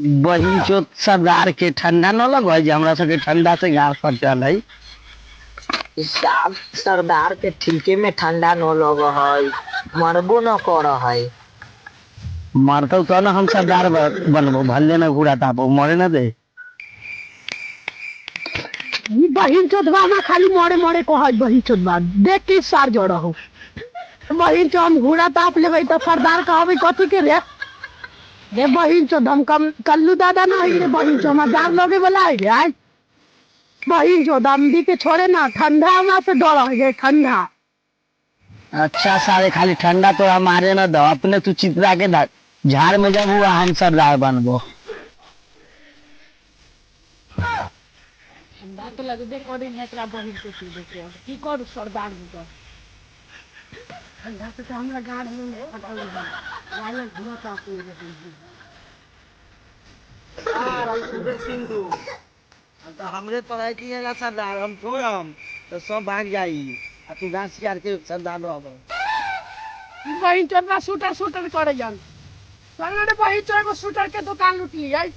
बहिन चो सरदार के ठंडा न लगे जे हमरा सबके ठंडा से गार फटल है। सब सरदार के ठीके में ठंडा न लग है, मरबो न कर है। मरतो तो ना हम सरदार बनबो भले न घूरा तापो मरे न दे। बहिन चोदवा में खाली मरे मरे कह बहिन चोदवा देख के सार जड़ हो। बहिन चो हम घूरा ताप लेबै तो सरदार कहबै कथी के रे। रे बहिन चो हम कम कल्लू दादा ना है रे बहिन चो हम दाग लगे वाला है रे आज। बहिन चो दमदी के छोड़े ना ठंडा हमरा से डर है ठंडा। अच्छा सारे खाली ठंडा तो हमारे न दो अपने तू चित्रा के झाड़ में जब हुआ हम सरदार बनबो। ठंडा तो लगे दे कोई नहीं तेरा बहिन को सी देखे की करू सरदार को। ठंडा से हमरा गाड़ में फटल है वाले घुमा ताप ले। सिंधु तो हमरे पढ़ाई किएगा सरदार हम छोड़म तो सब भाग जाई आ तू गाछ यार के सरदार रहबो। बहिन चोदवा शूटर शूटर करे जान चल रे बहिन चो एगो शूटर के दुकान लूट ली जाए।